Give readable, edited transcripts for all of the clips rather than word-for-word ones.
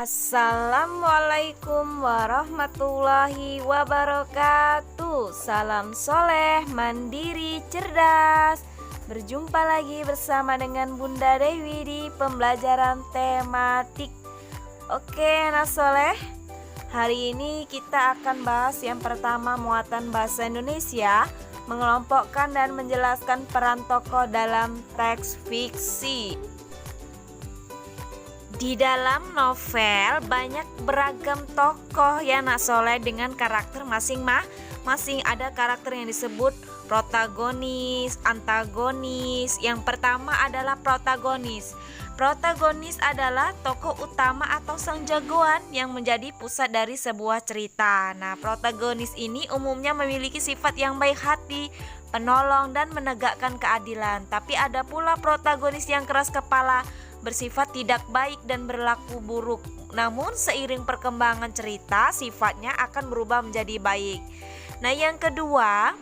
Assalamualaikum warahmatullahi wabarakatuh. Salam soleh, mandiri, cerdas. Berjumpa lagi bersama dengan Bunda Dewi di pembelajaran tematik. Oke, anak soleh, hari ini kita akan bahas yang pertama, muatan bahasa Indonesia, mengelompokkan dan menjelaskan peran tokoh dalam teks fiksi. Di dalam novel banyak beragam tokoh ya nak soleh, dengan karakter masing-masing. Ada karakter yang disebut protagonis, antagonis. Yang pertama adalah protagonis. Protagonis adalah tokoh utama atau sang jagoan yang menjadi pusat dari sebuah cerita. Nah, protagonis ini umumnya memiliki sifat yang baik hati, penolong, dan menegakkan keadilan. Tapi ada pula protagonis yang keras kepala, bersifat tidak baik dan berlaku buruk. Namun seiring perkembangan cerita, sifatnya akan berubah menjadi baik. Nah, yang kedua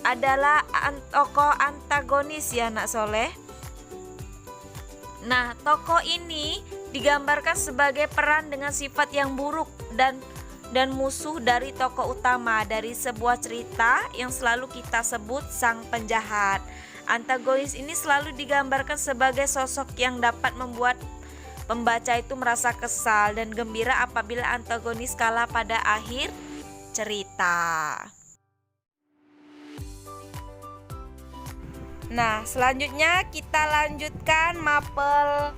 adalah tokoh antagonis ya nak soleh. Nah, tokoh ini digambarkan sebagai peran dengan sifat yang buruk dan musuh dari tokoh utama dari sebuah cerita yang selalu kita sebut sang penjahat. Antagonis ini selalu digambarkan sebagai sosok yang dapat membuat pembaca itu merasa kesal dan gembira apabila antagonis kalah pada akhir cerita. Nah, selanjutnya kita lanjutkan mapel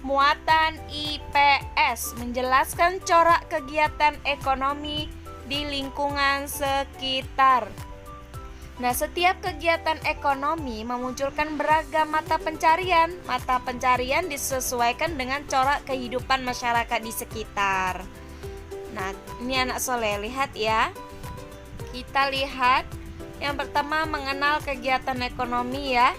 muatan IPS, menjelaskan corak kegiatan ekonomi di lingkungan sekitar. Nah, setiap kegiatan ekonomi memunculkan beragam mata pencarian. Mata pencarian disesuaikan dengan corak kehidupan masyarakat di sekitar. Nah, ini anak soleh, lihat ya. Kita lihat yang pertama, mengenal kegiatan ekonomi ya.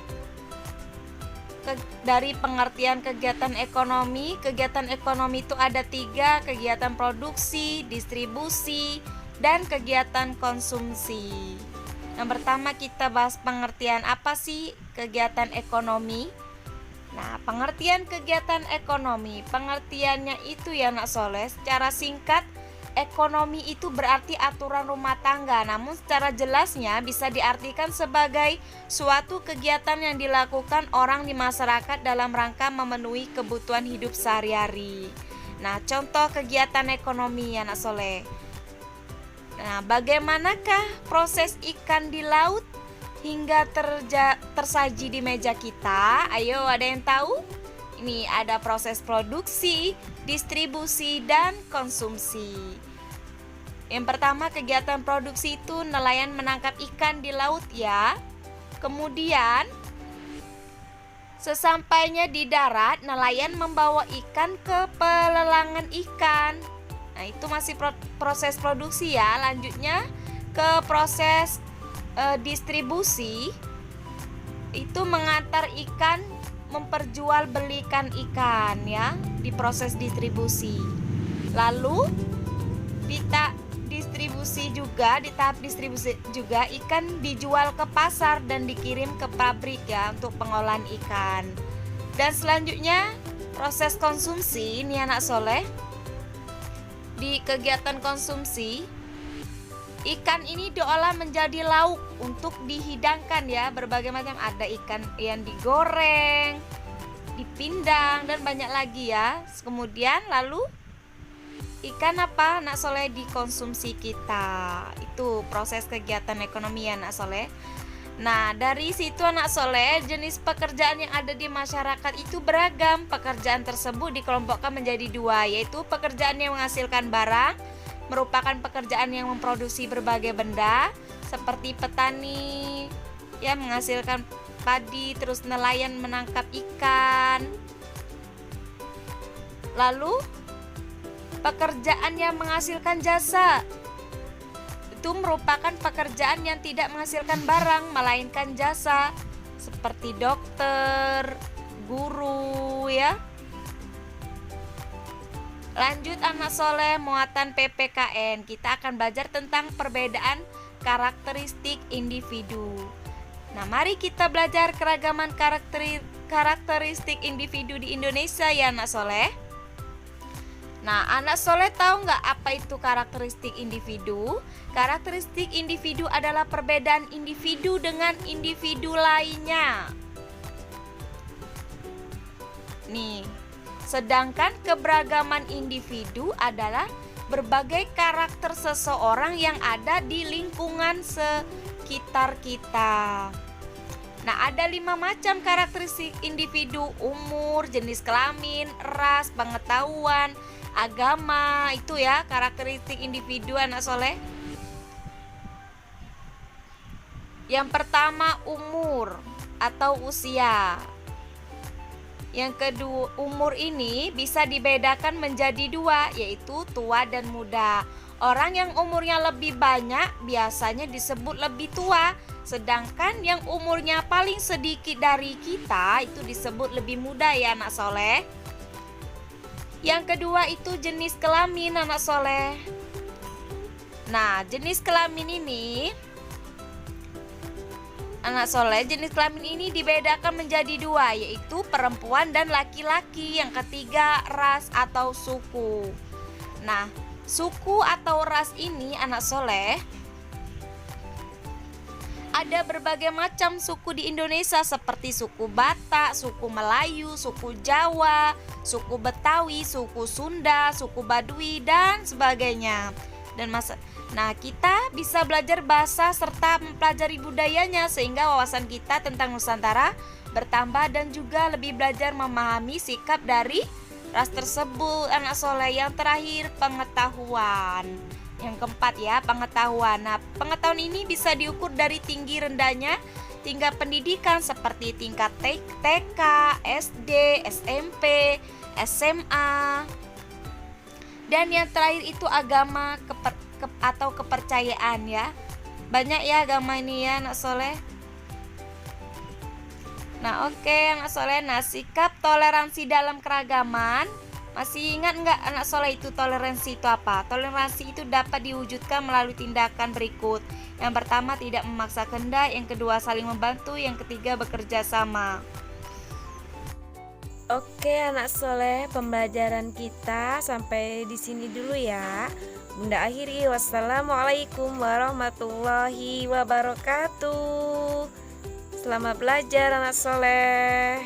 Dari pengertian kegiatan ekonomi itu ada 3, kegiatan produksi, distribusi, dan kegiatan konsumsi. Yang pertama kita bahas pengertian apa sih kegiatan ekonomi. Nah, pengertian kegiatan ekonomi, pengertiannya itu ya nak soleh, secara singkat, ekonomi itu berarti aturan rumah tangga. Namun secara jelasnya bisa diartikan sebagai suatu kegiatan yang dilakukan orang di masyarakat dalam rangka memenuhi kebutuhan hidup sehari-hari. Nah, contoh kegiatan ekonomi ya nak soleh. Nah, bagaimanakah proses ikan di laut hingga tersaji di meja kita? Ayo, ada yang tahu? Ini ada proses produksi, distribusi, dan konsumsi. Yang pertama, kegiatan produksi itu nelayan menangkap ikan di laut ya. Kemudian, sesampainya di darat, nelayan membawa ikan ke pelelangan ikan. Nah, itu masih proses produksi ya. Lanjutnya ke proses distribusi, itu mengantar ikan, memperjualbelikan ikan ya, di proses distribusi. Lalu di tahap distribusi juga ikan dijual ke pasar dan dikirim ke pabrik ya untuk pengolahan ikan. Dan selanjutnya proses konsumsi ini anak soleh. Di kegiatan konsumsi, ikan ini diolah menjadi lauk untuk dihidangkan ya, berbagai macam, ada ikan yang digoreng, dipindang, dan banyak lagi ya. Kemudian lalu ikan apa nak soleh dikonsumsi kita. Itu proses kegiatan ekonomi ya nak soleh. Nah, dari situ anak soleh, jenis pekerjaan yang ada di masyarakat itu beragam. Pekerjaan tersebut dikelompokkan menjadi 2, yaitu pekerjaan yang menghasilkan barang, merupakan pekerjaan yang memproduksi berbagai benda, seperti petani yang menghasilkan padi, terus nelayan menangkap ikan. Lalu pekerjaan yang menghasilkan jasa, itu merupakan pekerjaan yang tidak menghasilkan barang melainkan jasa, seperti dokter, guru ya. Lanjut anak soleh, muatan PPKN. Kita akan belajar tentang perbedaan karakteristik individu. Nah, mari kita belajar keragaman karakteristik individu di Indonesia ya anak soleh. Nah, anak soleh tahu nggak apa itu karakteristik individu? Karakteristik individu adalah perbedaan individu dengan individu lainnya. Nih, sedangkan keberagaman individu adalah berbagai karakter seseorang yang ada di lingkungan sekitar kita. Nah, ada 5 macam karakteristik individu: umur, jenis kelamin, ras, pengetahuan, agama. Itu ya karakteristik individu anak soleh. Yang pertama, umur atau usia. Yang kedua, umur ini bisa dibedakan menjadi 2, yaitu tua dan muda. Orang yang umurnya lebih banyak biasanya disebut lebih tua, sedangkan yang umurnya paling sedikit dari kita itu disebut lebih muda ya anak soleh. Yang kedua itu jenis kelamin anak soleh. Nah, jenis kelamin ini anak soleh, jenis kelamin ini dibedakan menjadi 2, yaitu perempuan dan laki-laki. Yang ketiga, ras atau suku. Nah, suku atau ras ini anak soleh, ada berbagai macam suku di Indonesia seperti suku Batak, suku Melayu, suku Jawa, suku Betawi, suku Sunda, suku Baduy, dan sebagainya. Nah, kita bisa belajar bahasa serta mempelajari budayanya sehingga wawasan kita tentang Nusantara bertambah dan juga lebih belajar memahami sikap dari ras tersebut anak soleh. Yang terakhir, pengetahuan. Yang keempat ya, pengetahuan. Nah, pengetahuan ini bisa diukur dari tinggi rendahnya tingkat pendidikan seperti tingkat TK, SD, SMP, SMA. Dan yang terakhir itu agama atau kepercayaan ya. Banyak ya agama ini ya anak soleh. Nah, oke anak soleh. Nah, sikap toleransi dalam keragaman. Masih ingat nggak anak soleh itu toleransi itu apa? Toleransi itu dapat diwujudkan melalui tindakan berikut. Yang pertama, tidak memaksa kehendak. Yang kedua, saling membantu. Yang ketiga, bekerja sama. Oke anak soleh, pembelajaran kita sampai di sini dulu ya. Bunda akhiri, wassalamualaikum warahmatullahi wabarakatuh. Selamat belajar anak soleh.